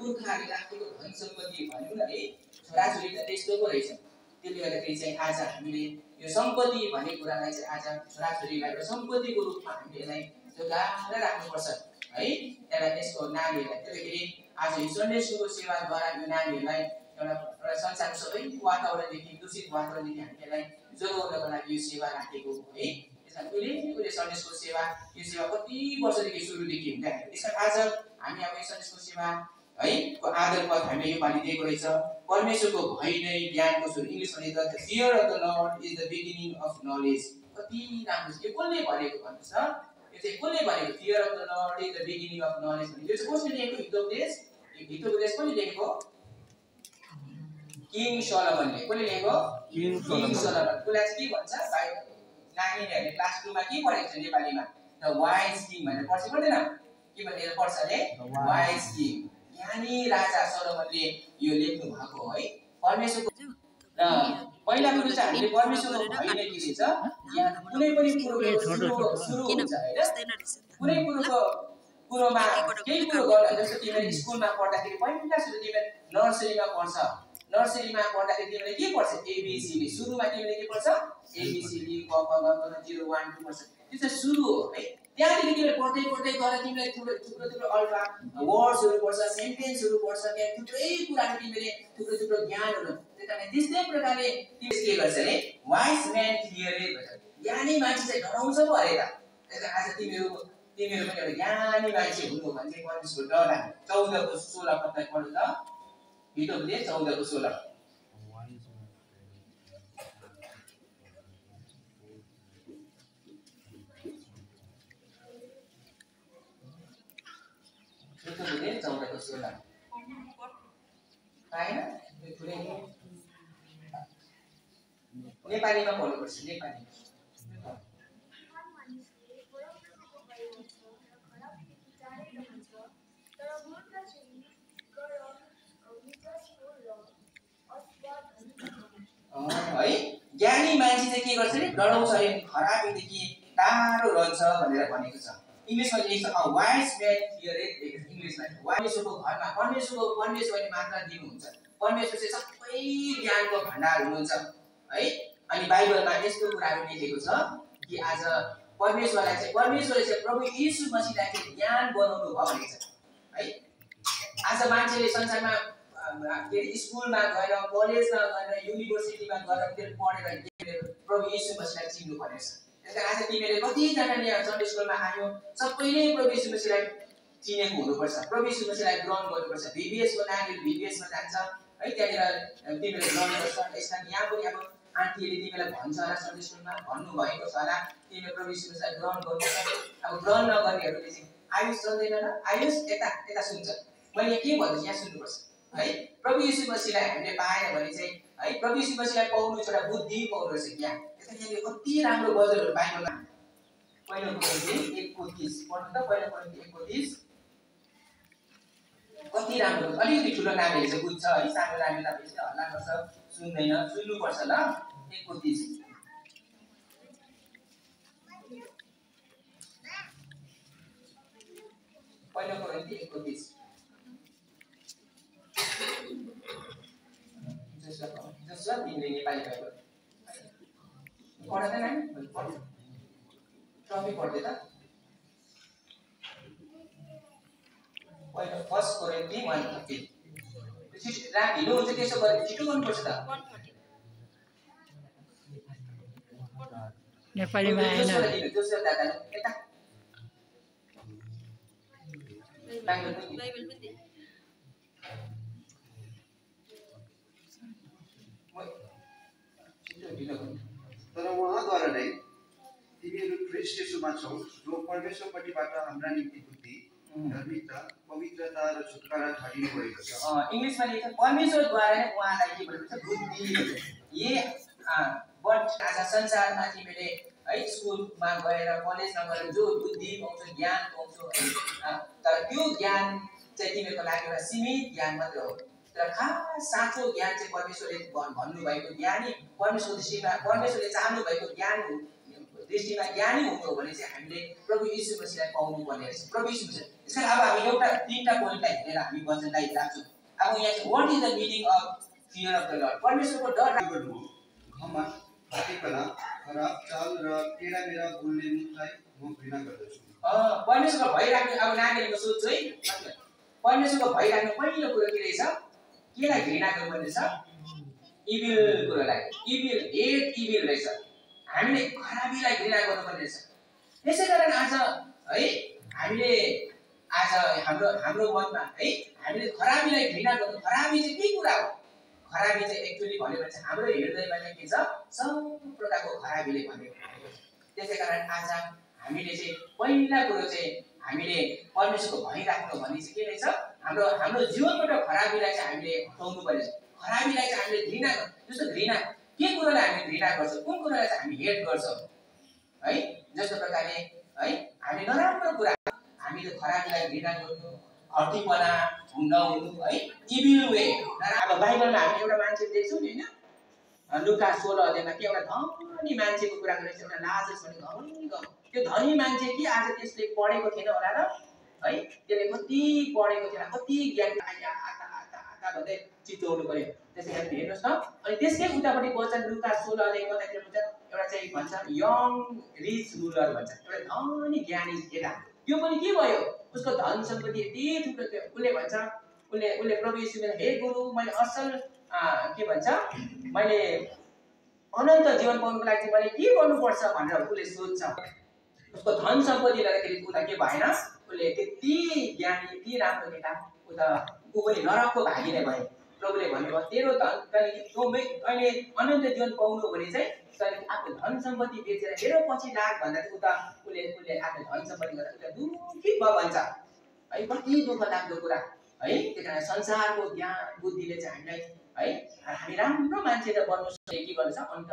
पुर्खाहरूले राखेको धन सम्पत्ति भन्नु न है छोराछोरी त त्यस्तो पो रहेछ। त्यसले गर्दाखेरि चाहिँ आज हामीले यो सम्पत्ति भन्ने कुरालाई चाहिँ आज छोराछोरीलाई एउटा सम्पत्तिको रूपमा हामीले यसलाई जोगाएर राख्नुपर्छ है। एउटा त्यसको नानीहरूलाई त्यसले आज यो सन्डे स्कुलको सेवाद्वारा यो नानीहरूलाई एउटा संसारको सबै वातावरणदेखि दूषित वातावरणदेखि हामीलाई जोगाउनको लागि यो सेवा राखेको हो है। त्यसकारण उहिले सन्डे स्कुल सेवा यो सेवा कति वर्षदेखि सुरुदेखि हुँदै आएको। त्यसकारण आज हामी अब यो सन्डे स्कुल सेवा है को आदर पद हामीले यो पालि दिएको रहेछ। परमेश्वरको भय नै ज्ञानको सुरु। इङ्ग्लिस भनेको the fear of the lord is the beginning of knowledge. कति राम्रो छ यो। कसले भनेको भन्नुहोस् त? यो चाहिँ कसले भनेको? Fear of the lord is the beginning of knowledge भने यो चाहिँ कसले लेखेको? हितोपदेश। यो हितोपदेश कसले लेखेको? किङ सोलोमनले। कसले लेखेको? King Solomon. कसलाई चाहिँ के भन्छ? नानीहरूले क्लास 2 मा के पढेको छ नेपालीमा? द वाइज किङ भनेर पढ्छ पर्दैन? के भनेर पढ्छ अरे? Wise king. ज्ञानी राजा सोलोमनले यो लेख्नु भएको है। परमेश्वरको पहिला कुरो चाहिँ हामीले परमेश्वरको भय नै के रहेछ? यहाँ कुनै पनि कुरोको सुरु हुन्छ हैन। कुनै कुरोमा केही कुरो गर्न जस्तो तिमीले स्कुलमा पढ्दाखेरि पहिला सुरु तिमीले नर्सरीमा पढ्छ। नर्सरीमा पढ्दाखेरि तिमीले के पढ्छ? एबीसीडी। सुरुमा तिमीले के पढ्छ? एबीसीडी क ख ग घ 0 1 2 पढ्छ। त्यो चाहिँ सुरु हो है। त्यहाँदेखि तिमीले पढ्दै पढ्दै गएर तिमीले थुप्रो अल्फा वर्ड्सहरू पढ्छ, सेन्टेन्सहरू पढ्छ, त्यहाँ थुप्रै कुराहरू तिमीले थुप्रो ज्ञानहरू। त्यसकारण त्यस्तै प्रकारले तिमीले के गर्छ अरे? वाइज म्यान फियरेड भन्छ। ज्ञानी मान्छे चाहिँ डराउँछ पो अरे त। त्यसकारण आज तिमीहरू पनि एउटा ज्ञानी मान्छे हुनु भने चाहिँ परमेश्वरको डर राख्नु। 14 को 16 पदलाई पढ्नु त। हितोपदेश 14 को 16। हितोपदेश 14 को 16। हैन? नेपालीमा पढ्नुपर्छ। नेपाली है। ज्ञानी मान्छे चाहिँ के गर्छ अरे? डराउँछ अरे, खराबीदेखि टाढो रहन्छ भनेर भनेको छ। इङ्ग्लिसमा लेख्छ अ वाइज म्यान फियरेड लेखेको छ इङ्ग्लिसमा। परमेश्वरको घरमा परमेश्वरले मात्र दिनुहुन्छ। परमेश्वर चाहिँ सबै ज्ञानको भण्डार हुनुहुन्छ है। अनि बाइबलमा यस्तो कुराहरू लेखेको छ कि आज परमेश्वरले चाहिँ प्रभु येशू मसीहलाई चाहिँ ज्ञान बनाउनु भयो भनेको छ है। आज मान्छेले संसारमा स्कुलमा गएर, कलेजमा गएर, युनिभर्सिटीमा गएर पढेर प्रभु येशू मसीहलाई चिन्नु पर्नेछ। त्यसकारण आज तिमीले कतिजनाले यहाँ सन्डे स्कुलमा आयो, सबैले प्रभु येशू मसीहलाई चिनेको हुनुपर्छ। प्रभु येशू मसीहलाई ग्रहण गर्नुपर्छ। VBS को नानीहरू VBS मा जान्छ है। त्यहाँनिर तिमीले ग्रहण गर्छ। यसकारण यहाँ पनि अब आन्टीले तिमीलाई भन्छ होला, सन्डे स्कुलमा भन्नुभएको छ होला, तिमीले प्रभु येशू मसीहलाई ग्रहण गर्नुपर्छ। अब ग्रहण नगर्नेहरूले चाहिँ आयुष चल्दैन र आयुष यता सुन्छ। मैले के भन्छु यहाँ सुन्नुपर्छ है। प्रभु येशू मसीहलाई हामीले पाएन भने चाहिँ है, प्रभु येशू मसीहलाई पाउनु एउटा बुद्धि पाउनु रहेछ ज्ञान। त्यसैले कति राम्रो गजलहरू बाइबलमा। पहिलो कोरिन्थी 1:30 पढ्नु त। पहिलो कोरिन्थी 1:30 कति राम्रो। अलिकति ठुलो नानीहरूले चाहिँ बुझ्छ है। सानो नानीलाई बेसी हल्ला गर्छ, सुन्दैन। सुन्नुपर्छ ल। 1:30 पहिलो कोरिन्थी 1:30। जसमा तिमीले नेपाली बाइबल पढ्दैन नि? ट्रफी पढ्दै त। पहिलो 1 कोरिन्थी 1:30। ढिलो हुन्छ त्यसो गरे छिटो गर्नुपर्छ त। नेपालीमा आएन। जोसेफ दादा यता बाइबल पनि तर उहाँद्वारा नै तिमीहरू ख्रीष्ट येशूमा छौ, जो परमेश्वरपट्टिबाट हाम्रा निम्ति बुद्धि, धर्मिता, पवित्रता र छुटकारा ठहरिनु भएको छ। इङ्ग्लिसमा लेख्छ परमेश्वरद्वारा नै उहाँलाई के भनेको छ? बुद्धि। बट आज संसारमा तिमीले है स्कुलमा गएर, कलेजमा गएर जो बुद्धि पाउँछ, ज्ञान पाउँछ, तर त्यो ज्ञान चाहिँ तिमीहरूको लागि एउटा सीमित ज्ञान मात्र हो। तर खास साँचो ज्ञान चाहिँ परमेश्वरले भन्नुभएको ज्ञानी, परमेश्वरले चाहनु भएको ज्ञान दृष्टिमा ज्ञानी हुनु हो भने चाहिँ हामीले प्रभु यीशु मसीहलाई पाउनु पर्ने रहेछ। प्रभु यीशु मसीह त्यसकारण अब हामी एउटा तीनटा पोइन्टलाई हेरेर हामी वचनलाई राख्छौँ। अब यहाँ चाहिँ what is the meaning of fear of the lord. परमेश्वरको डर गर्नु हो, घमण्ड, हत्यापना, खराब चाल र टेढामेढा बोल्ने मुखलाई म घृणा गर्दछु। परमेश्वरको भय राख्ने अब नानीहरूको सोच है परमेश्वरको भय राख्ने पहिलो कुरो के रहेछ केलाई घृणा गर्नुपर्ने छ इभिल कुरोलाई इभिल हेट इभिल रहेछ हामीले खराबीलाई घृणा गर्नुपर्ने रहेछ। त्यसैकारण आज है हामीले आज हाम्रो मनमा है हामीले खराबीलाई घृणा गर्नु खराबी चाहिँ के कुरा हो खराबी चाहिँ एक्चुअली भन्यो भने चाहिँ हाम्रो हृदयमा चाहिँ के छ सब प्रकारको खराबीले भनेको त्यसैकारण आज हामीले चाहिँ पहिला कुरो चाहिँ हामीले परमेश्वरको भय राख्नु भने चाहिँ के रहेछ हाम्रो जीवनबाट खराबीलाई चाहिँ हामीले हटाउनु पर्छ। खराबीलाई चाहिँ हामीले घृणा जस्तो घृणा के कुरोलाई हामी घृणा गर्छौँ कुन कुरोलाई चाहिँ हामी हेट गर्छौँ है जस्तो प्रकारले है हामी नराम्रो कुरा हामीले खराबीलाई घृणा गर्नु हट्टीपना नहुनु है इभिल वे। अब बाइबलमा हामीले एउटा मान्छे देख्छौँ नि होइन लुका 16 अध्यायमा के एउटा धनी मान्छेको कुरा गरेको छ एउटा लाजरस भन्ने धनी त्यो धनी मान्छे कि आज त्यसले पढेको थिएन होला र है त्यसले कति पढेको थिएन कति ज्ञान आता भन्दै चितोउनु पर्यो। त्यसैले हेर्नुहोस् न अनि त्यसकै उतापट्टि वचन लुका 16 अध्याय कतातिर भन्छ एउटा चाहिँ भन्छ यङ रिच रुलर भन्छ एउटा धनी ज्ञानी केटा त्यो पनि के भयो उसको धन सम्पत्ति यति थुप्रो थियो उसले भन्छ उसले प्रभु यीशुले हे गुरु मैले असल के भन्छ मैले अनन्त जीवन पाउनको लागि चाहिँ मैले के गर्नुपर्छ भनेर उसले सोध्छ। उसको धन सम्पत्ति लिँदाखेरि उता के भएन उसले त्यति ज्ञानी यति राम्रो केटा उता ऊ पनि नरकको भागी नै भयो। प्रभुले भन्नुभयो तेरो धन अहिले अनन्त जीवन पाउनु भने चाहिँ तैँले आफ्नो धन सम्पत्ति बेचेर मेरो पछि लाग भन्दा चाहिँ उता उसले आफ्नो धन सम्पत्ति गर्दा उता दुःखी भयो भन्छ है कति दुःख लाग्दो कुरा है। त्यही कारण संसारको ज्ञान बुद्धिले चाहिँ हामीलाई है हामी राम्रो मान्छे त बन्नु के गर्छ अन्त